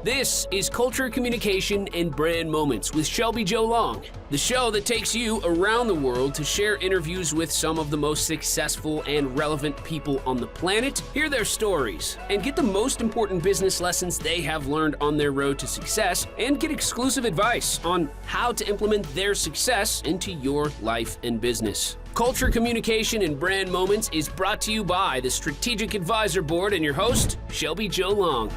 This is Culture, Communication, and Brand Moments with Shelby Joe Long, the show that takes you around the world to share interviews with some of the most successful and relevant people on the planet, hear their stories, and get the most important business lessons they have learned on their road to success, and get exclusive advice on how to implement their success into your life and business. Culture, Communication, and Brand Moments is brought to you by the Strategic Advisor Board and your host, Shelby Joe Long.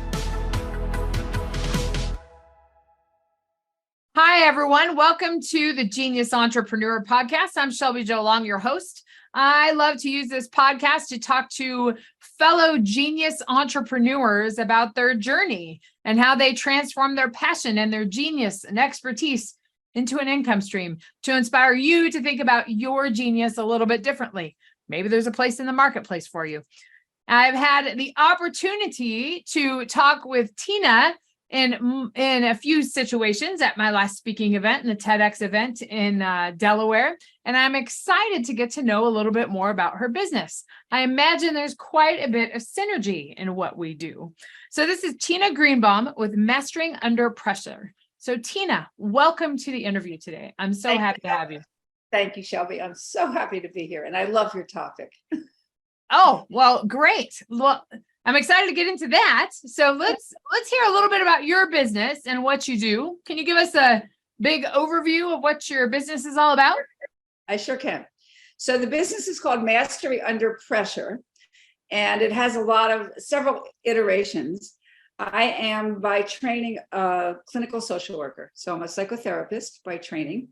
Hi, everyone. Welcome to the Genius Entrepreneur Podcast. I'm Shelby Joe Long, your host. I love to use this podcast to talk to fellow genius entrepreneurs about their journey and how they transform their passion and their genius and expertise into an income stream to inspire you to think about your genius a little bit differently. Maybe there's a place in the marketplace for you. I've had the opportunity to talk with Tina in a few situations at my last speaking event and the TEDx event in Delaware. And I'm excited to get to know a little bit more about her business. I imagine there's quite a bit of synergy in what we do. So this is Tina Greenbaum with Mastering Under Pressure. So Tina, welcome to the interview today. I'm so happy to have you. Thank you, Shelby. I'm so happy to be here. And I love your topic. Oh, well, great. Well, I'm excited to get into that. So let's hear a little bit about your business and what you do. Can you give us a big overview of what your business is all about? I sure can. So the business is called Mastery Under Pressure, and it has several iterations. I am by training a clinical social worker. So I'm a psychotherapist by training.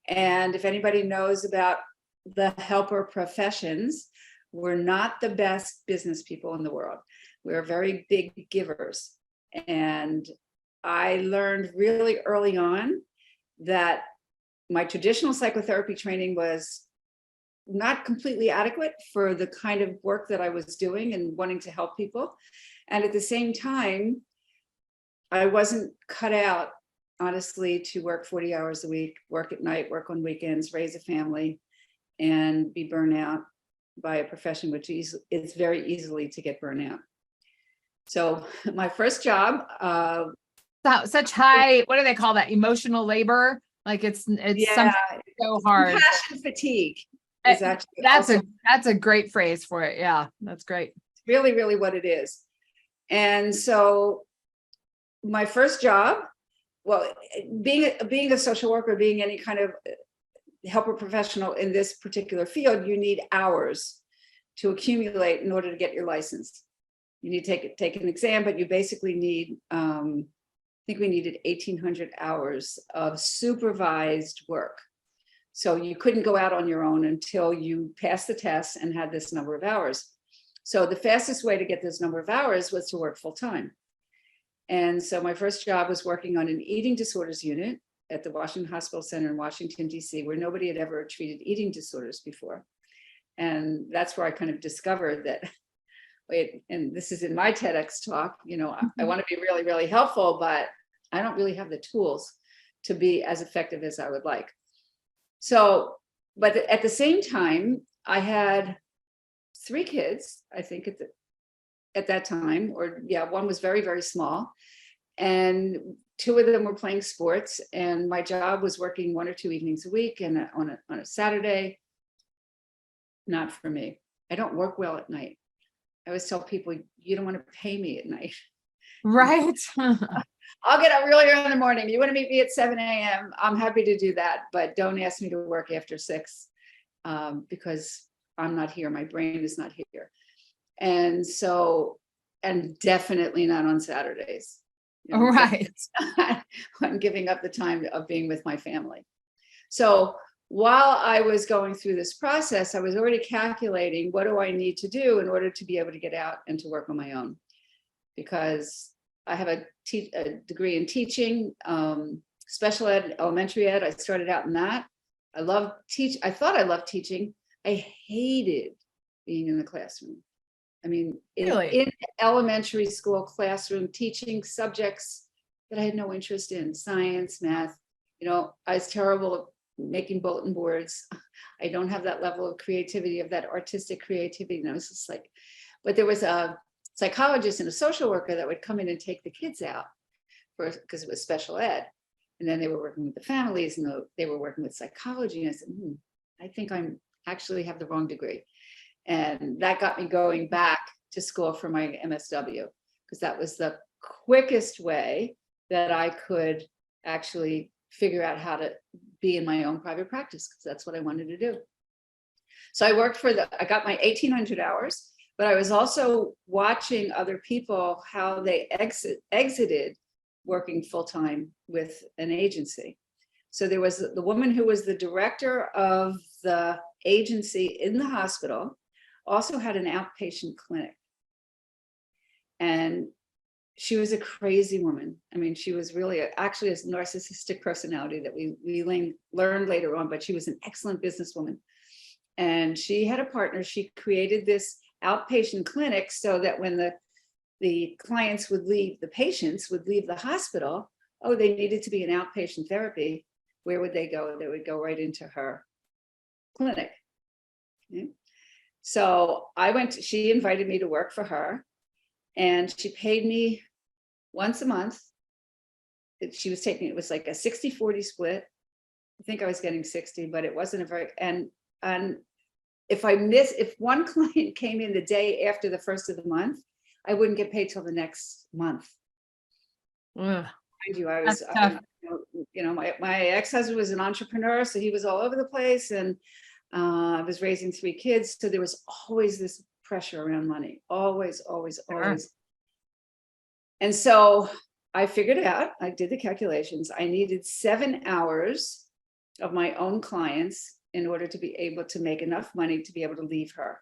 And if anybody knows about the helper professions, we're not the best business people in the world. We're very big givers. And I learned really early on that my traditional psychotherapy training was not completely adequate for the kind of work that I was doing and wanting to help people. And at the same time, I wasn't cut out, honestly, to work 40 hours a week, work at night, work on weekends, raise a family, and be burnt out by a profession which it's very easily to get burnt out. So my first job, such high, what do they call that? Emotional labor? Like it's something so hard. Compassion fatigue is actually that's a great phrase for it. Yeah, that's great. Really, really what it is. And so my first job, well, being a social worker, being any kind of helper professional in this particular field, you need hours to accumulate in order to get your license. You need to take an exam, but you basically need, I think we needed 1,800 hours of supervised work. So you couldn't go out on your own until you passed the test and had this number of hours. So the fastest way to get this number of hours was to work full time. And so my first job was working on an eating disorders unit at the Washington Hospital Center in Washington, D.C., where nobody had ever treated eating disorders before. And that's where I kind of discovered that, and this is in my TEDx talk, I want to be really, really helpful, but I don't really have the tools to be as effective as I would like. So, but at the same time, I had 3 kids, I think at that time, one was very, very small. And 2 of them were playing sports, and my job was working 1 or 2 evenings a week, and on a Saturday. Not for me. I don't work well at night. I always tell people, you don't want to pay me at night. Right. I'll get up really early in the morning. You want to meet me at 7 a.m. I'm happy to do that, but don't ask me to work after 6 because I'm not here. My brain is not here. And definitely not on Saturdays. Right. I'm giving up the time of being with my family. So while I was going through this process, I was already calculating, what do I need to do in order to be able to get out and to work on my own? Because I have a degree in teaching, special ed, elementary ed. I started out in that. I thought I loved teaching. I hated being in the classroom. I mean, in elementary school classroom, teaching subjects that I had no interest in, science, math. I was terrible at making bulletin boards. I don't have that level of creativity, of that artistic creativity. And I was just like, but there was a psychologist and a social worker that would come in and take the kids out. because it was special ed. And then they were working with the families, and they were working with psychology. And I said, I think I'm actually have the wrong degree. And that got me going back to school for my MSW, because that was the quickest way that I could actually figure out how to be in my own private practice, because that's what I wanted to do. So I worked I got my 1,800 hours, but I was also watching other people, how they exited working full-time with an agency. So there was the woman who was the director of the agency in the hospital, also had an outpatient clinic. And she was a crazy woman. I mean, she was really actually a narcissistic personality that we learned later on, but she was an excellent businesswoman. And she had a partner. She created this outpatient clinic so that when the clients would leave, the patients would leave the hospital, they needed to be in outpatient therapy. Where would they go? They would go right into her clinic. Okay. So she invited me to work for her, and she paid me once a month. She was taking, it was like a 60-40 split. I think I was getting 60, but it wasn't a very, and if one client came in the day after the first of the month, I wouldn't get paid till the next month. Ugh, Mind you, my ex-husband was an entrepreneur, so he was all over the place, and I was raising 3 kids. So there was always this pressure around money, always. And so I figured it out. I did the calculations. I needed 7 hours of my own clients in order to be able to make enough money to be able to leave her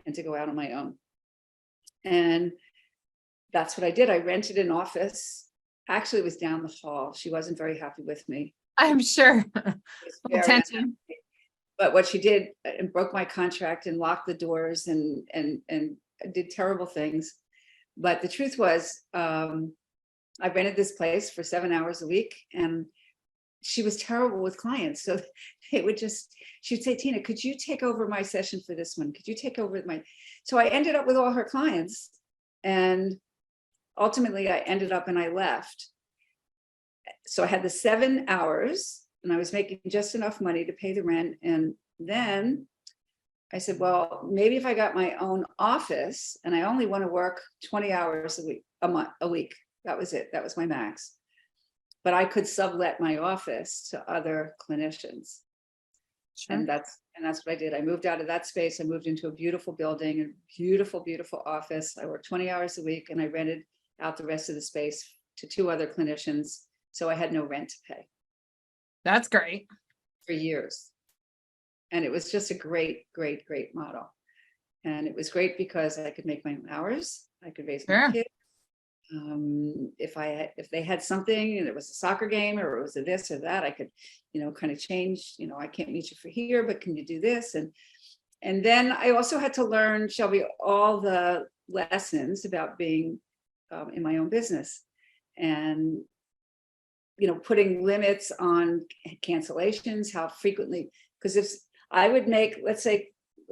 and to go out on my own. And that's what I did. I rented an office. Actually, it was down the hall. She wasn't very happy with me. I'm sure. Tension. But what she did, and broke my contract and locked the doors and did terrible things. But the truth was, I rented this place for 7 hours a week, and she was terrible with clients. So she'd say, Tina, could you take over my session for this one? Could you take over so I ended up with all her clients, and ultimately I ended up and I left. So I had the 7 hours, and I was making just enough money to pay the rent. And then I said, well, maybe if I got my own office and I only want to work 20 hours a week, that was it. That was my max. But I could sublet my office to other clinicians. Sure. And that's what I did. I moved out of that space. I moved into a beautiful building, a beautiful, beautiful office. I worked 20 hours a week, and I rented out the rest of the space to 2 other clinicians. So I had no rent to pay. That's great. For years. And it was just a great, great, great model. And it was great because I could make my own hours. I could raise my kids. If they had something, and it was a soccer game, or it was a this or that, I could, kind of change, I can't meet you for here, but can you do this? And then I also had to learn, Shelby, all the lessons about being in my own business, and putting limits on cancellations, how frequently, because if I would make, let's say,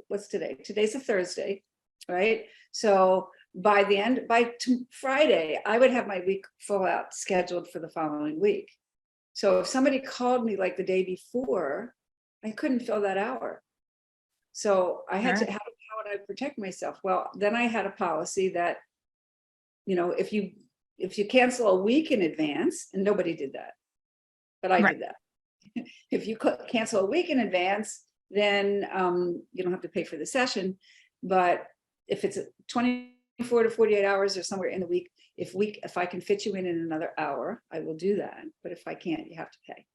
what's today? Today's a Thursday, right? So by Friday, I would have my week full out scheduled for the following week. So if somebody called me like the day before, I couldn't fill that hour. So I had to, how would I protect myself? Well, then I had a policy that, if you cancel a week in advance, and nobody did that, but I did that. If you cancel a week in advance, then you don't have to pay for the session. But if it's 24 to 48 hours or somewhere in the week, if I can fit you in another hour, I will do that. But if I can't, you have to pay.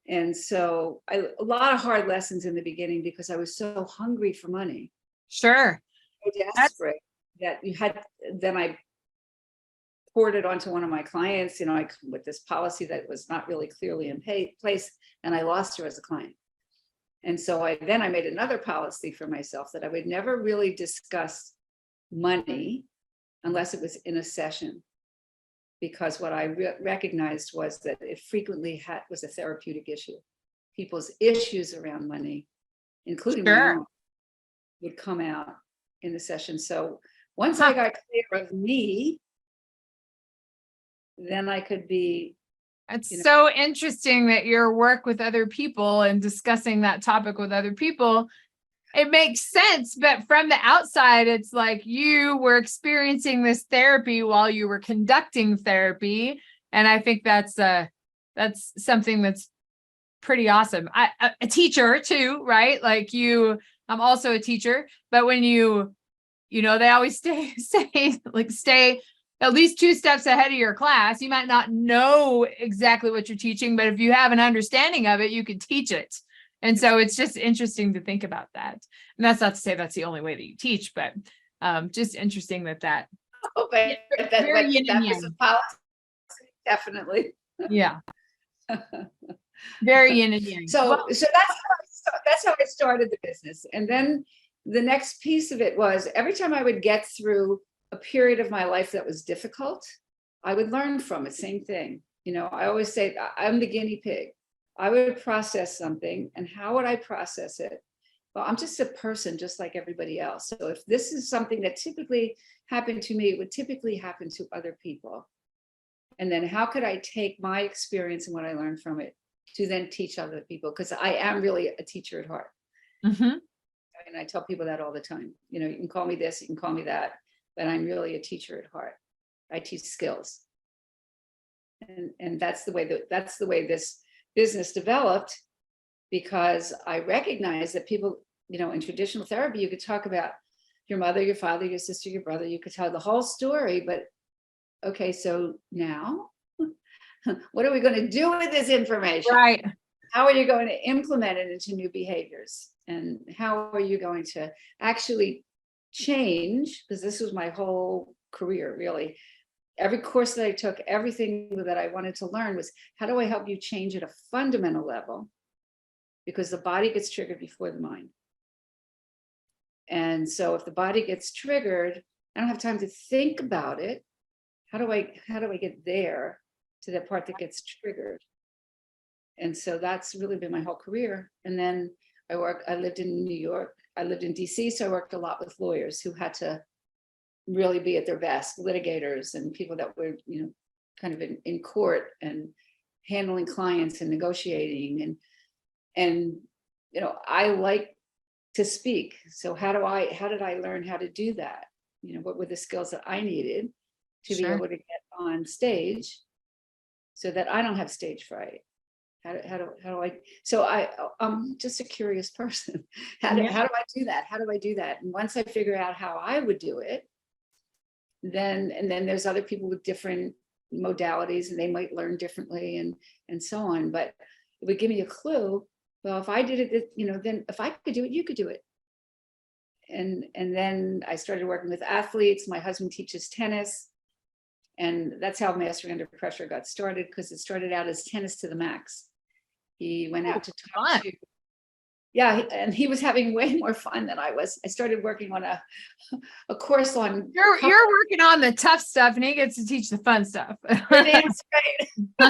And so a lot of hard lessons in the beginning, because I was so hungry for money. Sure. So desperate that then I poured it onto one of my clients, with this policy that was not really clearly in place, and I lost her as a client. And so I made another policy for myself that I would never really discuss money unless it was in a session, because what I recognized was that it frequently was a therapeutic issue. People's issues around money, including my own, would come out in the session. So once I got clear of me, then I could be. It's so interesting that your work with other people and discussing that topic with other people, it makes sense. But from the outside, it's like you were experiencing this therapy while you were conducting therapy. And I think that's something that's pretty awesome. A teacher too, right? Like I'm also a teacher, but when they always stay at least 2 steps ahead of your class. You might not know exactly what you're teaching, but if you have an understanding of it, you can teach it. And so it's just interesting to think about that. And that's not to say that's the only way that you teach, but just interesting that. Oh, but that was a policy, definitely. Yeah. Very yin and yang. So that's how I started the business. And then the next piece of it was every time I would get through a period of my life that was difficult, I would learn from it. Same thing. I always say I'm the guinea pig. I would process something, and how would I process it? Well, I'm just a person just like everybody else. So if this is something that typically happened to me, it would typically happen to other people. And then how could I take my experience and what I learned from it to then teach other people? Because I am really a teacher at heart. Mm-hmm. And I tell people that all the time. You can call me this, you can call me that, but I'm really a teacher at heart. I teach skills. And that's the way this business developed, because I recognize that people, in traditional therapy, you could talk about your mother, your father, your sister, your brother, you could tell the whole story, but okay, so now what are we going to do with this information? Right. How are you going to implement it into new behaviors? And how are you going to actually change? Because this was my whole career, really. Every course that I took, everything that I wanted to learn was, how do I help you change at a fundamental level? Because the body gets triggered before the mind. And so if the body gets triggered, I don't have time to think about it. How do I get there to the part that gets triggered? And so that's really been my whole career. And then I lived in New York. I lived in DC, so I worked a lot with lawyers who had to really be at their best, litigators and people that were, kind of in court and handling clients and negotiating. And I like to speak. So how did I learn how to do that? What were the skills that I needed to be able to get on stage so that I don't have stage fright? How do I? So I'm just a curious person. How do I do that? How do I do that? And once I figure out how I would do it, then there's other people with different modalities, and they might learn differently, and so on. But it would give me a clue. Well, if I did it, then if I could do it, you could do it. And then I started working with athletes. My husband teaches tennis, and that's how Mastering Under Pressure got started, because it started out as tennis to the max. He went out to talk to, and he was having way more fun than I was. I started working on a course on. You're working on the tough stuff, and he gets to teach the fun stuff. That's right.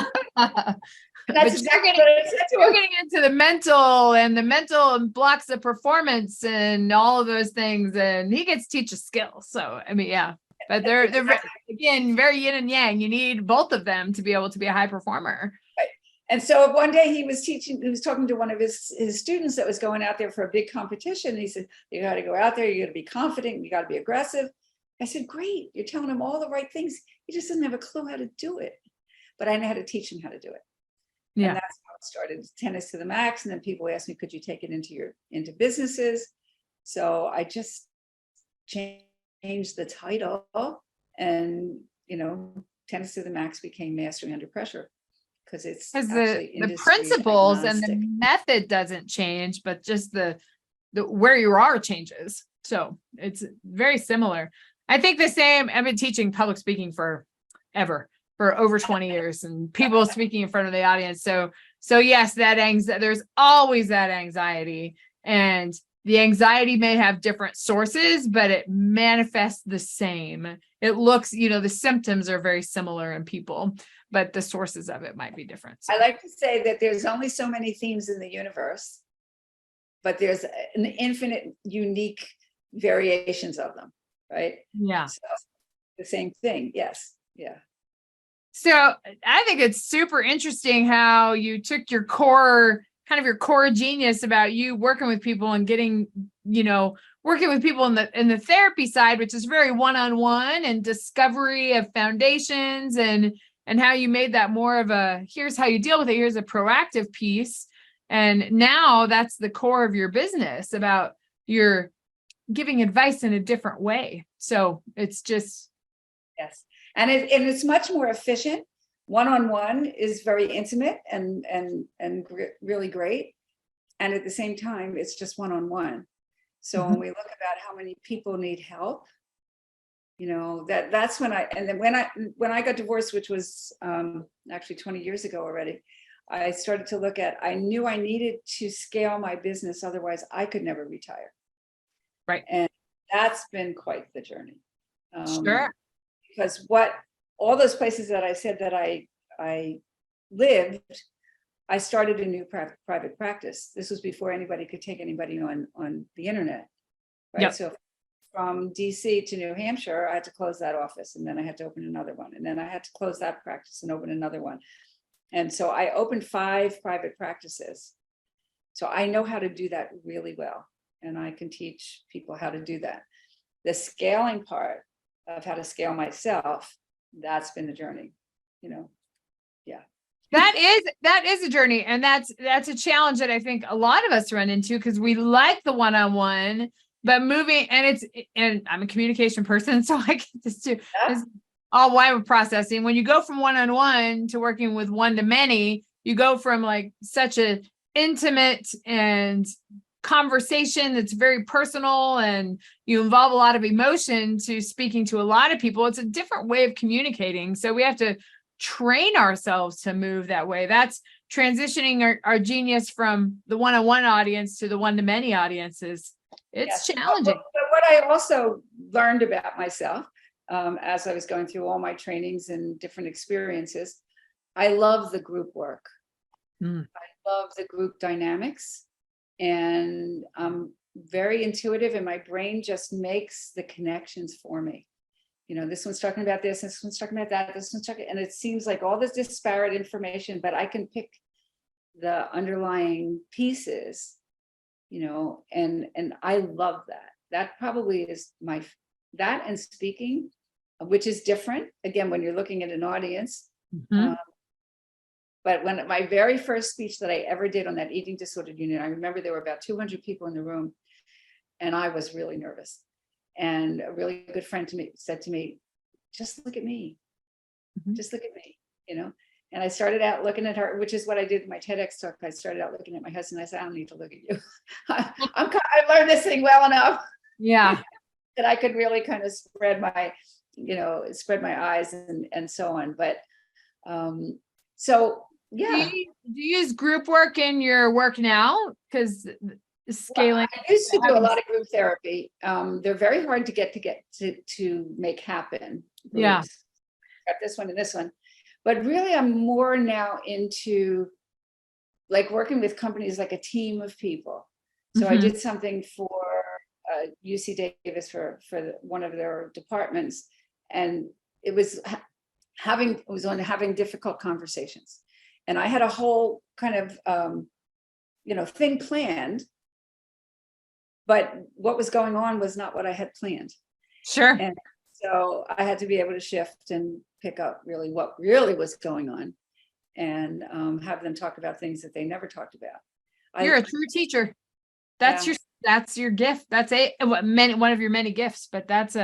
That's exactly what I said to him. You're getting into the mental blocks of performance and all of those things, and he gets to teach a skill. So I mean, yeah, but they're again very yin and yang. You need both of them to be able to be a high performer. Right. And so one day he was talking to one of his students that was going out there for a big competition. And he said, you got to go out there, you got to be confident, you got to be aggressive. I said, great, you're telling him all the right things. He just doesn't have a clue how to do it. But I know how to teach him how to do it. Yeah. And that's how it started, tennis to the max. And then people asked me, could you take it into businesses? So I just changed the title, and tennis to the max became Mastering Under Pressure. Because the principles agnostic. And the method doesn't change, but just the where you are changes. So it's very similar. I think the same. I've been teaching public speaking for over 20 years, and people speaking in front of the audience. So yes, there's always that anxiety, and the anxiety may have different sources, but it manifests the same. It looks, the symptoms are very similar in people, but the sources of it might be different. So. I like to say that there's only so many themes in the universe, but there's an infinite unique variations of them, right? Yeah. So the same thing. Yes. Yeah. So I think it's super interesting how you took your core genius about you working with people and getting, working with people in the therapy side, which is very one-on-one and discovery of foundations and how you made that more of a, here's how you deal with it. Here's a proactive piece. And now that's the core of your business, about your giving advice in a different way. So it's just. Yes. And it's much more efficient. One-on-one is very intimate and really great. And at the same time, it's just one-on-one. So when we look about how many people need help, that's when when I got divorced, which was actually 20 years ago already, I started to look at, I knew I needed to scale my business. Otherwise I could never retire. Right. And that's been quite the journey. Sure. Because all those places that I said that I lived, I started a new private practice. This was before anybody could take anybody on the internet, right? Yep. So from DC to New Hampshire, I had to close that office, and then I had to open another one, and then I had to close that practice and open another one. And so I opened 5 private practices. So I know how to do that really well, and I can teach people how to do that. The scaling part of how to scale myself, that's been the journey, yeah. That is a journey. And that's a challenge that I think a lot of us run into, because we like the one-on-one, but moving, and I'm a communication person, so I get this too. Yeah. This all why we're processing. When you go from one-on-one to working with one-to-many, you go from like such a intimate and conversation that's very personal, and you involve a lot of emotion, to speaking to a lot of people. It's a different way of communicating. So we have to train ourselves to move that way. That's transitioning our genius from the one-on-one audience to the one-to-many audiences. It's challenging. But what I also learned about myself as I was going through all my trainings and different experiences, I love the group work. I love the group dynamics. And I'm very intuitive, and my brain just makes the connections for me. This one's talking about this one's talking about that, this one's talking, and it seems like all this disparate information, but I can pick the underlying pieces, and I love that. That probably is that and speaking, which is different, again, when you're looking at an audience. But when my very first speech that I ever did on that eating disordered unit, I remember there were about 200 people in the room, and I was really nervous. And a really good friend said to me, just look at me, just look at me, And I started out looking at her, which is what I did in my TEDx talk. I started out looking at my husband. I said, I don't need to look at you. I learned this thing well enough. Yeah. That I could really kind of spread my eyes and so on. But so, yeah. Do you use group work in your work now? Because scaling. Well, I used to do a lot of group therapy. They're very hard to get to make happen. Groups. Yeah. Got this one and this one. But really, I'm more now into like working with companies, like a team of people. So I did something for UC Davis for one of their departments, and it was having difficult conversations. And I had a whole kind of thing planned, but what was going on was not what I had planned. Sure. And so I had to be able to shift and pick up really what really was going on, and have them talk about things that they never talked about. You're a true teacher. That's your gift. That's one of your many gifts, but that's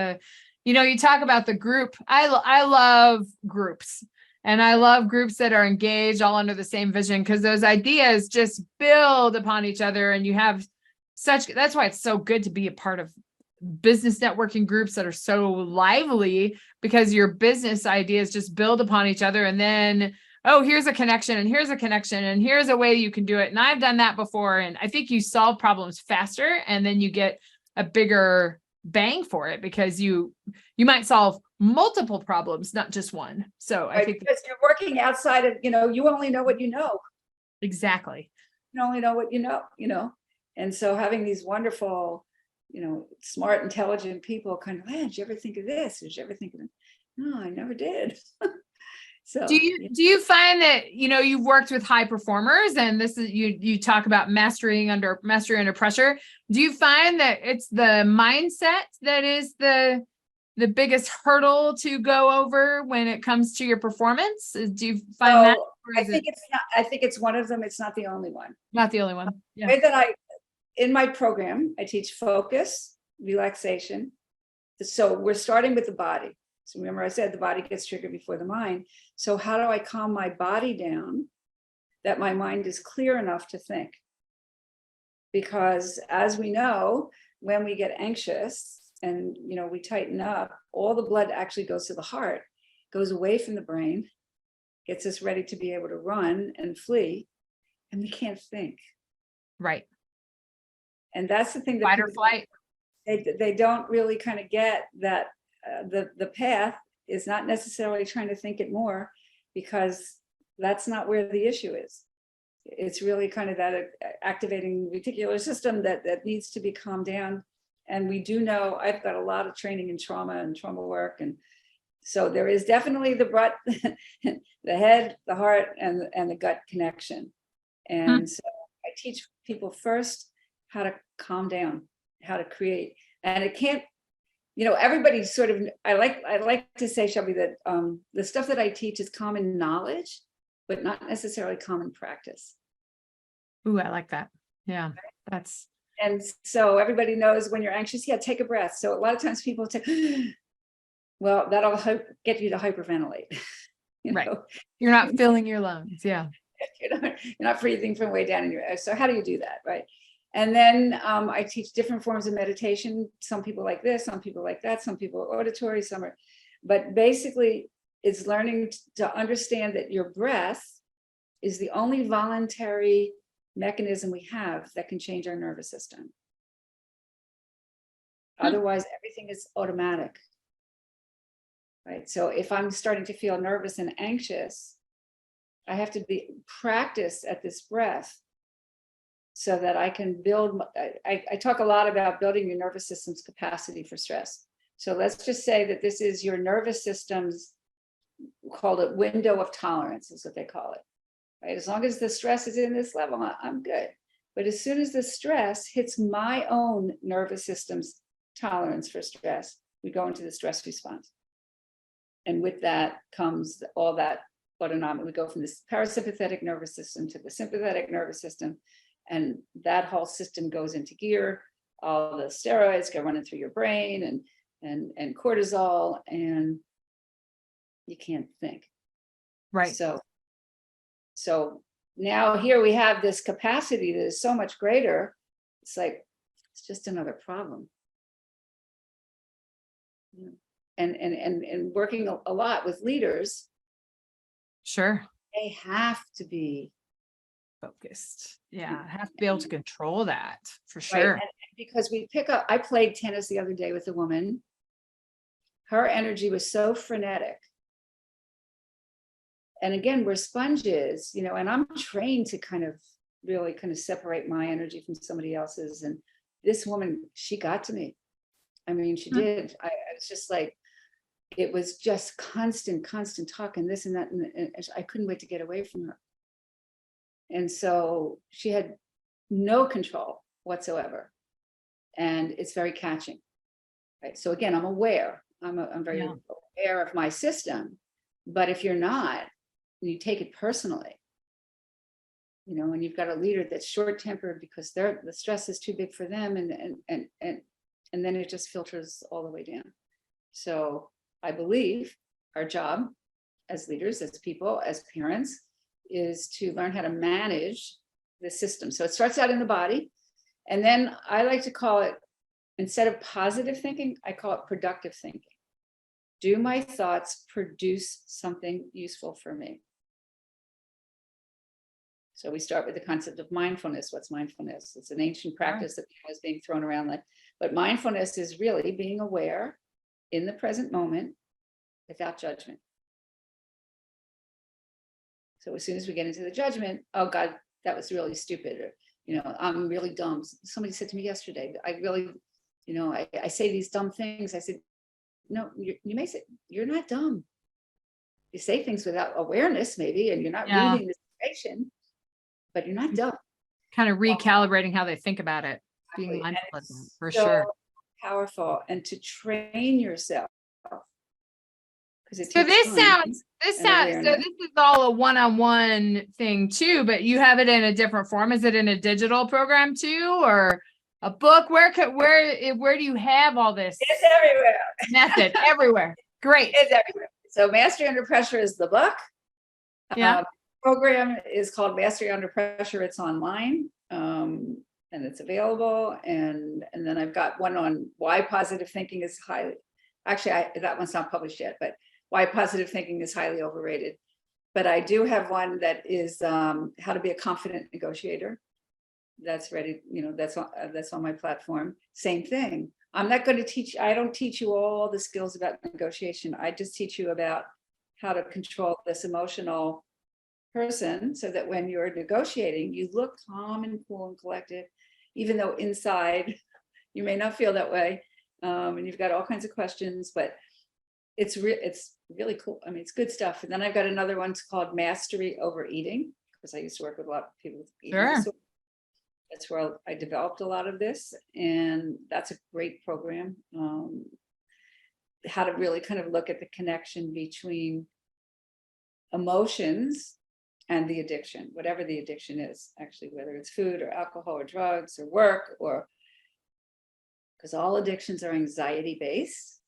you talk about the group. I love groups, and I love groups that are engaged all under the same vision, because those ideas just build upon each other, and you have that's why it's so good to be a part of business networking groups that are so lively, because your business ideas just build upon each other, and then here's a connection, and here's a connection, and here's a way you can do it. And I've done that before, and I think you solve problems faster, and then you get a bigger bang for it, because you might solve multiple problems, not just one. So I think because you're working outside of, you only know what you know. Exactly. You only know what you know. And so having these wonderful, smart, intelligent people kind of, hey, did you ever think of this? Did you ever think of it? No, I never did. So do you find that, you've worked with high performers, and this is, you talk about mastery under pressure. Do you find that it's the mindset that is the biggest hurdle to go over when it comes to your performance? Do you find that? I think it's not, I think it's one of them. It's not the only one. Not the only one. The way that in my program, I teach focus, relaxation. So we're starting with the body. So remember I said the body gets triggered before the mind. So how do I calm my body down that my mind is clear enough to think? Because as we know, when we get anxious and we tighten up, all the blood actually goes to the heart, goes away from the brain, gets us ready to be able to run and flee, and we can't think. Right. And that's the thing that fight or flight. They don't really kind of get that the path is not necessarily trying to think it more, because that's not where the issue is. It's really kind of that activating reticular system that needs to be calmed down. And we do know, I've got a lot of training in trauma and trauma work, and so there is definitely the gut, the head, the heart, and the gut connection. And so I teach people first how to calm down, how to create, and it can't. Everybody sort of, I like to say, Shelby, that the stuff that I teach is common knowledge, but not necessarily common practice. Ooh, I like that. Yeah, and so everybody knows when you're anxious, take a breath. So a lot of times people say, well, that'll get you to hyperventilate. Right. You're not filling your lungs. Yeah. You're not breathing from way down in your, so how do you do that? Right. And then I teach different forms of meditation. Some people like this, some people like that, some people are auditory, but basically it's learning to understand that your breath is the only voluntary mechanism we have that can change our nervous system. Otherwise, everything is automatic. Right. So if I'm starting to feel nervous and anxious, I have to practice at this breath, so that I can build. I talk a lot about building your nervous system's capacity for stress. So let's just say that this is your nervous system's, called a window of tolerance, is what they call it. Right? As long as the stress is in this level, I'm good. But as soon as the stress hits my own nervous system's tolerance for stress, we go into the stress response. And with that comes all that autonomic. We go from this parasympathetic nervous system to the sympathetic nervous system. And that whole system goes into gear. All the steroids go running through your brain, and cortisol, and you can't think. Right. So now here we have this capacity that is so much greater. It's like, it's just another problem. And working a lot with leaders. Sure. They have to be focused. Yeah. I have to be able to control that for sure. Right. And because I played tennis the other day with a woman. Her energy was so frenetic. And again, we're sponges, and I'm trained to really separate my energy from somebody else's. And this woman, she got to me. I mean, she did. I was just like, it was just constant talk and this and that. And I couldn't wait to get away from her. And so she had no control whatsoever. And it's very catching. Right. So again, I'm aware. I'm very aware of my system. But if you're not, you take it personally, and you've got a leader that's short-tempered because the stress is too big for them, and then it just filters all the way down. So I believe our job as leaders, as people, as parents, is to learn how to manage the system. So it starts out in the body, and then I like to call it, instead of positive thinking, I call it productive thinking. Do my thoughts produce something useful for me? So we start with the concept of mindfulness. What's mindfulness? It's an ancient practice that was being thrown around, but mindfulness is really being aware in the present moment without judgment. So as soon as we get into the judgment, oh God, that was really stupid, or I'm really dumb. Somebody said to me yesterday, I really, I say these dumb things. I said, no, you may say, you're not dumb. you say things without awareness maybe, and you're not Yeah. reading the situation, but you're not dumb. Kind of recalibrating how they think about it, being Exactly. And mindful of it's them, for so sure. powerful, and to train yourself, because it So takes this time sounds, so and awareness. this is all a one-on-one thing too, but you have it in a different form. Is it in a digital program too, or a book? Where do you have all this It's everywhere. method? Everywhere. Great. It's everywhere. So Mastery Under Pressure is the book. Yeah. Program is called Mastery Under Pressure. It's online, and it's available. And then I've got one on why positive thinking is highly, actually, that one's not published yet, but why positive thinking is highly overrated. But I do have one that is how to be a confident negotiator. That's ready, that's on my platform. Same thing. I'm not going to teach, I don't teach you all the skills about negotiation. I just teach you about how to control this emotional person so that when you're negotiating, you look calm and cool and collected, even though inside you may not feel that way. And you've got all kinds of questions, but it's really cool. I mean, it's good stuff. And then I've got another one called Mastery Over Eating, because I used to work with a lot of people with eating disorders. That's where I developed a lot of this, and that's a great program. How to really kind of look at the connection between emotions and the addiction, whatever the addiction is, actually, whether it's food or alcohol or drugs or work, or because all addictions are anxiety based,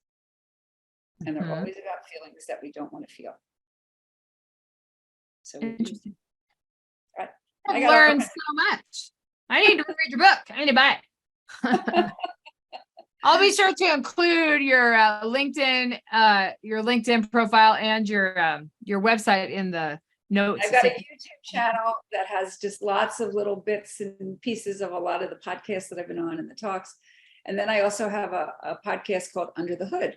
and they're always about feelings that we don't want to feel. So Interesting. I learned so much. I need to read your book. I need to buy it. I'll be sure to include your LinkedIn profile and your website in the notes. I've got a YouTube channel that has just lots of little bits and pieces of a lot of the podcasts that I've been on and the talks. And then I also have a podcast called Under the Hood,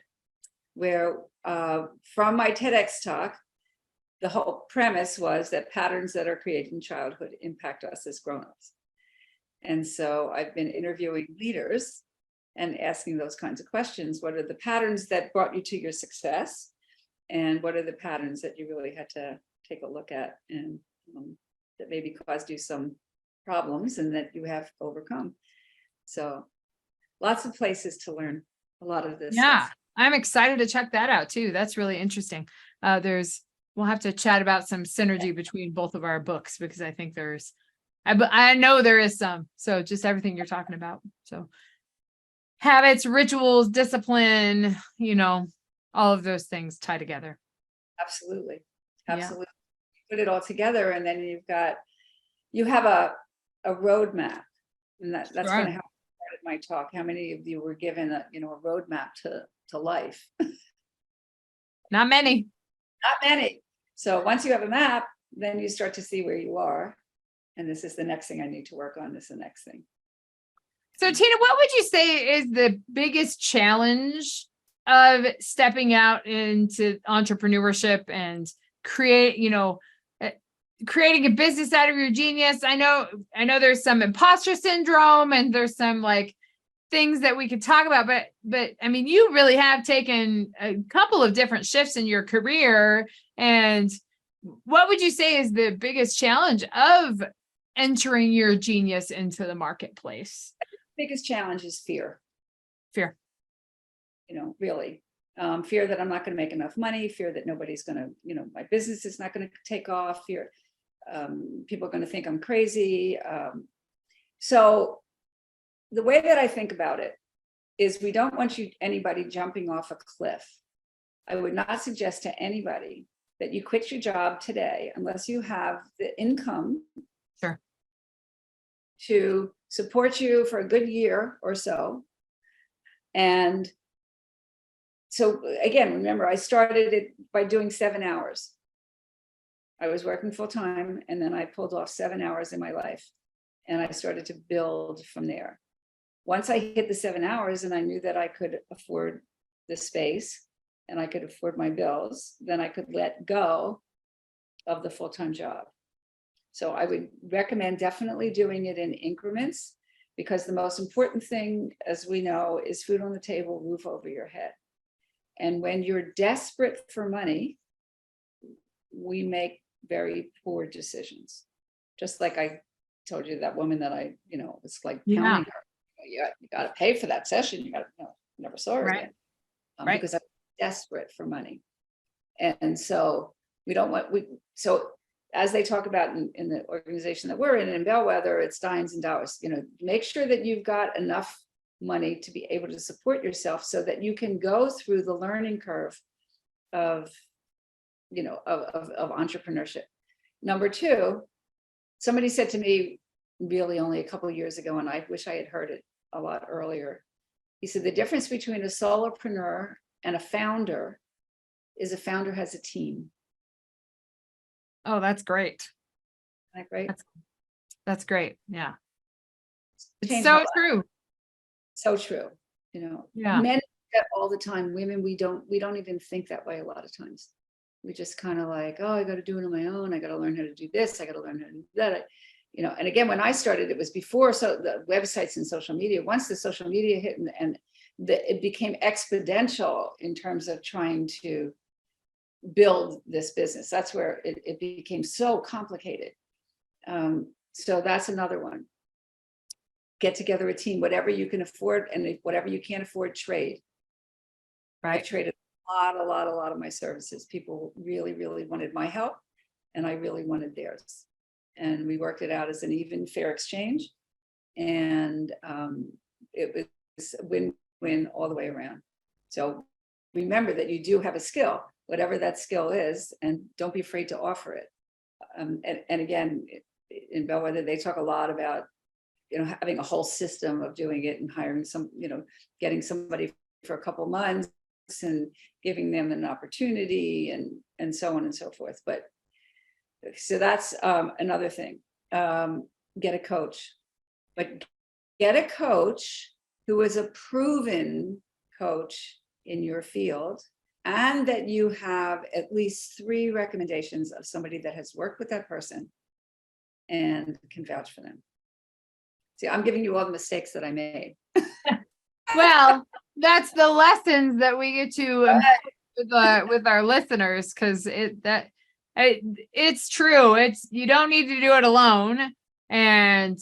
where from my TEDx talk, the whole premise was that patterns that are created in childhood impact us as grownups. And so I've been interviewing leaders and asking those kinds of questions. What are the patterns that brought you to your success? And what are the patterns that you really had to take a look at, and that maybe caused you some problems and that you have overcome? So lots of places to learn a lot of this Yeah, stuff. I'm excited to check that out too. That's really interesting. We'll have to chat about some synergy between both of our books, because I think I know there is some. So just everything you're talking about. So habits, rituals, discipline, all of those things tie together. Absolutely. Yeah. Put it all together, and then you have a roadmap, and that's Sure. kind of how I started my talk. How many of you were given a roadmap to life? Not many. Not many. So once you have a map, then you start to see where you are. And this is the next thing I need to work on. This is the next thing. So Tina, what would you say is the biggest challenge of stepping out into entrepreneurship and creating a business out of your genius? I know there's some imposter syndrome, and there's some things that we could talk about, but I mean, you really have taken a couple of different shifts in your career. And what would you say is the biggest challenge of entering your genius into the marketplace? The biggest challenge is fear. Fear. Really. Fear that I'm not going to make enough money, fear that nobody's going to, my business is not going to take off, fear people are going to think I'm crazy. So the way that I think about it is, we don't want anybody jumping off a cliff. I would not suggest to anybody that you quit your job today unless you have the income Sure. to support you for a good year or so. And so again, remember, I started it by doing 7 hours. I was working full time, and then I pulled off 7 hours in my life, and I started to build from there. Once I hit the 7 hours and I knew that I could afford the space and I could afford my bills, then I could let go of the full-time job. So I would recommend definitely doing it in increments, because the most important thing, as we know, is food on the table, roof over your head. And when you're desperate for money, we make very poor decisions. Just like I told you, that woman that I, it's like pounding her. You got to pay for that session. You got to, never saw her again. Because I'm desperate for money. And so so as they talk about in the organization that we're in Bellwether, it's dimes and dollars. Make sure that you've got enough money to be able to support yourself so that you can go through the learning curve of entrepreneurship. Number two, somebody said to me really only a couple of years ago, and I wish I had heard it a lot earlier. He said, the difference between a solopreneur and a founder is a founder has a team. Oh, that's great. Isn't that great? That's great. Yeah. It's so true. So true. Yeah. Men do that all the time. Women, we don't even think that way a lot of times. We just kind of like, oh, I got to do it on my own. I got to learn how to do this. I got to learn how to do that. And again, when I started, it was before the websites and social media. Once the social media hit and it became exponential in terms of trying to build this business. That's where it became so complicated. So that's another one. Get together a team, whatever you can afford, and whatever you can't afford, trade. Right. I traded a lot of my services. People really, really wanted my help, and I really wanted theirs. And we worked it out as an even, fair exchange. And it was win-win all the way around. So remember that you do have a skill, whatever that skill is, and don't be afraid to offer it. And again, in Bellwether, they talk a lot about, having a whole system of doing it and hiring getting somebody for a couple months and giving them an opportunity and so on and so forth. But so that's another thing. Get a coach, but get a coach who is a proven coach in your field, and that you have at least 3 recommendations of somebody that has worked with that person and can vouch for them. See, I'm giving you all the mistakes that I made. Well, that's the lessons that we get to with our listeners, because it's true. You don't need to do it alone, and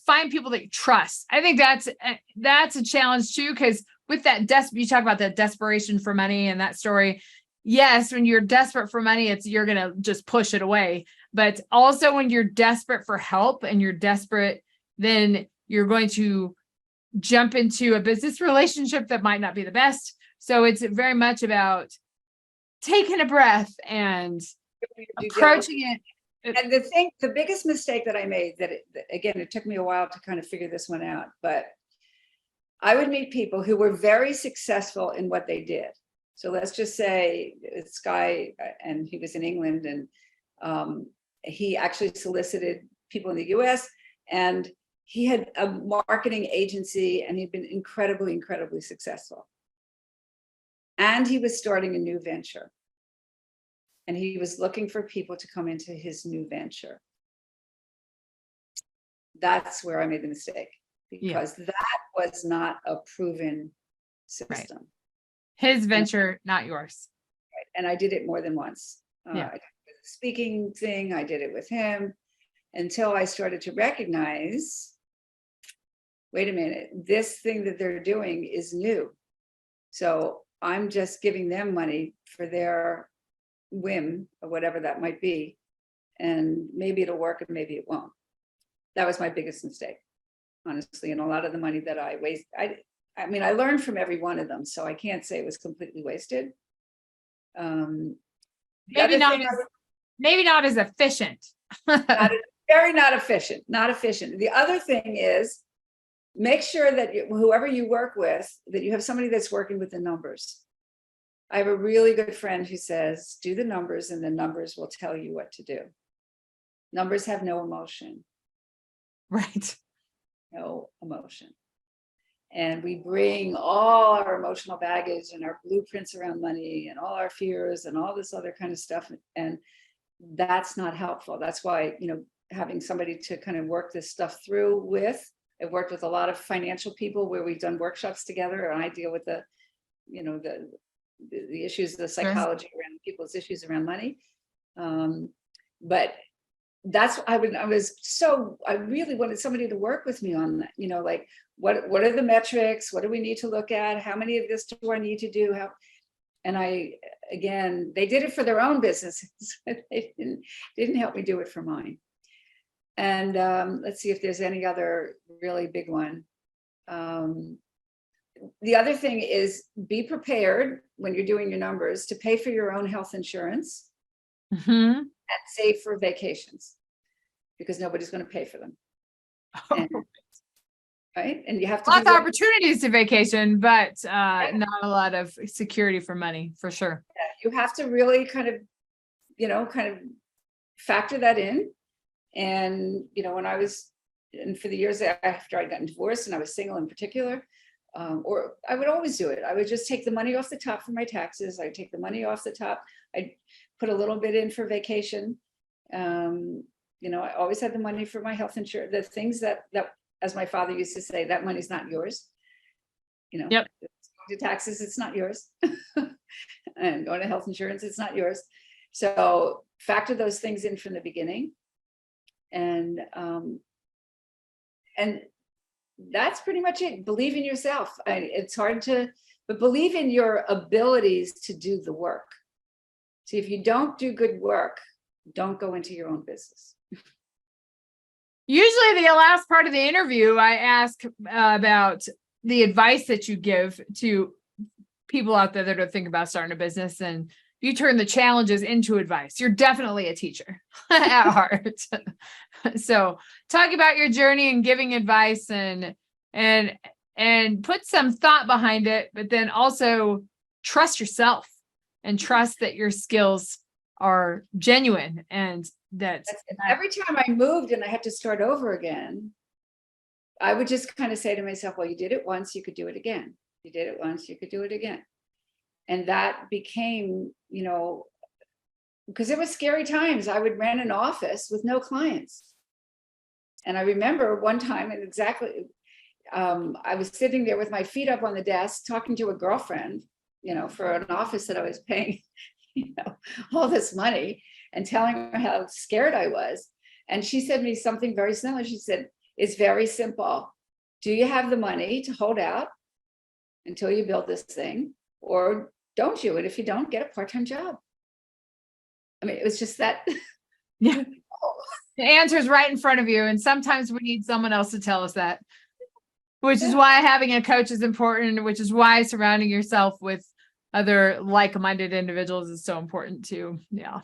find people that you trust. I think that's a challenge too, because with that you talk about that desperation for money and that story. Yes, when you're desperate for money, you're gonna just push it away. But also when you're desperate for help and you're desperate, then you're going to jump into a business relationship that might not be the best. So it's very much about taking a breath and approaching it. And the biggest mistake that I made, it took me a while to kind of figure this one out, but I would meet people who were very successful in what they did. So let's just say this guy, and he was in England, and he actually solicited people in the US, and he had a marketing agency, and he'd been incredibly, incredibly successful. And he was starting a new venture. And he was looking for people to come into his new venture. That's where I made the mistake, because that was not a proven system. Right. His venture, not yours. Right. And I did it more than once. I did the speaking thing, I did it with him, until I started to recognize, wait a minute, this thing that they're doing is new. So I'm just giving them money for their whim, or whatever that might be. And maybe it'll work and maybe it won't. That was my biggest mistake, honestly. And a lot of the money that I wasted, I mean, I learned from every one of them, so I can't say it was completely wasted. Maybe not as efficient. Not efficient. The other thing is, make sure that whoever you work with, that you have somebody that's working with the numbers. I have a really good friend who says, do the numbers and the numbers will tell you what to do. Numbers have no emotion. Right. No emotion. And we bring all our emotional baggage and our blueprints around money and all our fears and all this other kind of stuff. And that's not helpful. That's why, having somebody to kind of work this stuff through with. I've worked with a lot of financial people where we've done workshops together, and I deal with the the issues, the psychology around people's issues around money. But that's, I really wanted somebody to work with me on that, like what are the metrics? What do we need to look at? How many of this do I need to do? And they did it for their own businesses. They didn't help me do it for mine. And let's see if there's any other really big one. The other thing is, be prepared when you're doing your numbers to pay for your own health insurance and save for vacations, because nobody's going to pay for them. Right? And you have to lots of opportunities to vacation, but not a lot of security for money, for sure. Yeah, you have to really kind of factor that in. And when I was, and for the years after I'd gotten divorced and I was single in particular, or I would always do it. I would just take the money off the top for my taxes. I'd take the money off the top. I'd put a little bit in for vacation. I always had the money for my health insurance, the things that, as my father used to say, that money's not yours. Yep. Going to taxes, it's not yours. And going to health insurance, it's not yours. So factor those things in from the beginning. And that's pretty much it. Believe in yourself. It's hard but believe in your abilities to do the work. See, if you don't do good work, don't go into your own business. Usually the last part of the interview, I ask about the advice that you give to people out there that are thinking about starting a business, and you turn the challenges into advice. You're definitely a teacher at heart. So talk about your journey and giving advice and put some thought behind it, but then also trust yourself and trust that your skills are genuine. And every time I moved and I had to start over again, I would just kind of say to myself, well, you did it once, you could do it again. You did it once, you could do it again. And that became, because it was scary times. I would rent an office with no clients. And I remember one time, and I was sitting there with my feet up on the desk, talking to a girlfriend, for an office that I was paying, all this money, and telling her how scared I was. And she said to me something very similar. She said, it's very simple. Do you have the money to hold out until you build this thing? Or don't you? And if you don't, get a part-time job. I mean, it was just that. Yeah. The answer is right in front of you. And sometimes we need someone else to tell us that, which is why having a coach is important, which is why surrounding yourself with other like-minded individuals is so important too. Yeah.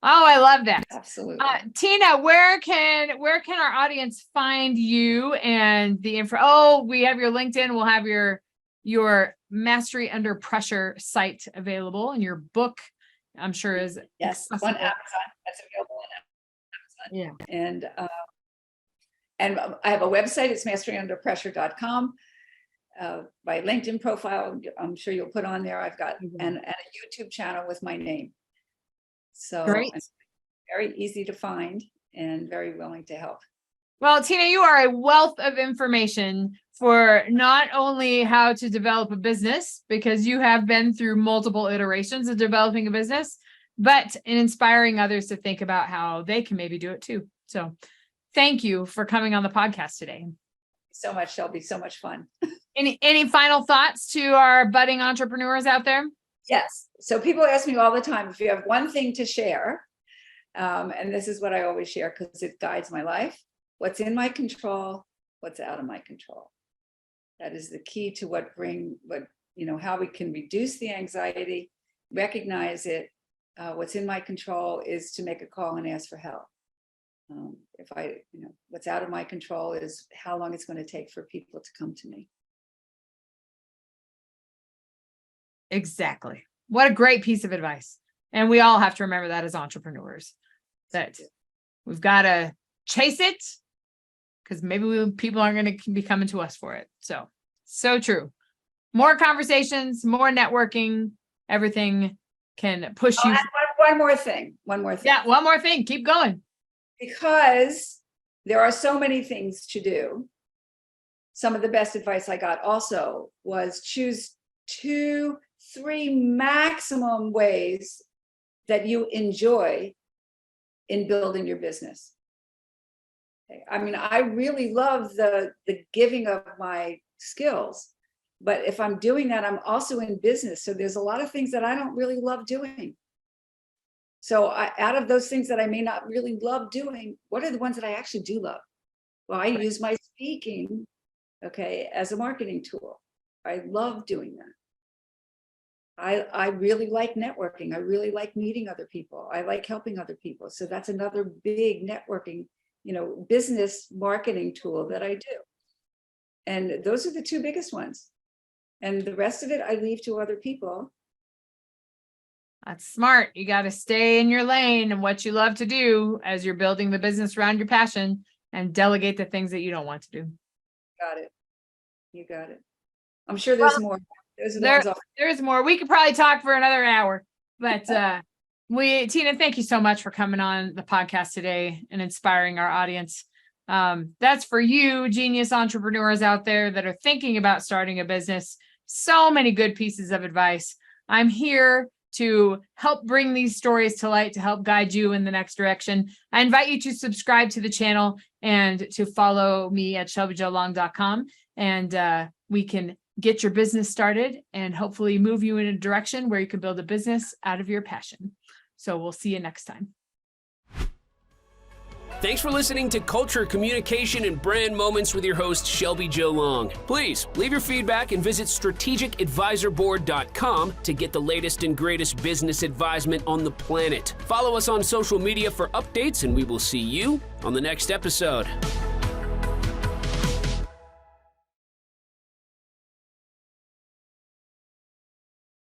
Oh, I love that. Absolutely. Tina, where can our audience find you and the info? Oh, we have your LinkedIn. We'll have your Mastery Under Pressure site available, and your book, I'm sure, is accessible. On Amazon. That's available on Amazon. Yeah. And I have a website. It's masteryunderpressure.com. My LinkedIn profile, I'm sure you'll put on there. I've got and a YouTube channel with my name. So great. Very easy to find and very willing to help. Well, Tina, you are a wealth of information for not only how to develop a business, because you have been through multiple iterations of developing a business, but in inspiring others to think about how they can maybe do it too. So thank you for coming on the podcast today. So much, Shelby. So much fun. Any final thoughts to our budding entrepreneurs out there? Yes. So people ask me all the time, if you have one thing to share, and this is what I always share because it guides my life: what's in my control, what's out of my control. That is the key to how we can reduce the anxiety, recognize it. What's in my control is to make a call and ask for help. What's out of my control is how long it's going to take for people to come to me. Exactly. What a great piece of advice. And we all have to remember that as entrepreneurs, that we've got to chase it, because maybe people aren't going to be coming to us for it. So true. More conversations, more networking, everything can push you. One more thing. Yeah, one more thing. Keep going. Because there are so many things to do. Some of the best advice I got also was choose 2 3 maximum ways that you enjoy in building your business. Okay. I mean, I really love the giving of my skills, but if I'm doing that, I'm also in business. So there's a lot of things that I don't really love doing. So out of those things that I may not really love doing, what are the ones that I actually do love? Well, I use my speaking, okay, as a marketing tool. I love doing that. I really like networking. I really like meeting other people. I like helping other people. So that's another big networking, business marketing tool that I do. And those are the 2 biggest ones. And the rest of it, I leave to other people. That's smart. You got to stay in your lane and what you love to do as you're building the business around your passion, and delegate the things that you don't want to do. Got it. You got it. I'm sure there's more. There's more. We could probably talk for another hour, but Tina, thank you so much for coming on the podcast today and inspiring our audience. That's for you, genius entrepreneurs out there that are thinking about starting a business. So many good pieces of advice. I'm here to help bring these stories to light, to help guide you in the next direction. I invite you to subscribe to the channel and to follow me at shelbyjolong.com, and we can get your business started and hopefully move you in a direction where you can build a business out of your passion. So we'll see you next time. Thanks for listening to Culture, Communication, and Brand Moments with your host, Shelby Jo Long. Please leave your feedback and visit strategicadvisorboard.com to get the latest and greatest business advisement on the planet. Follow us on social media for updates, and we will see you on the next episode.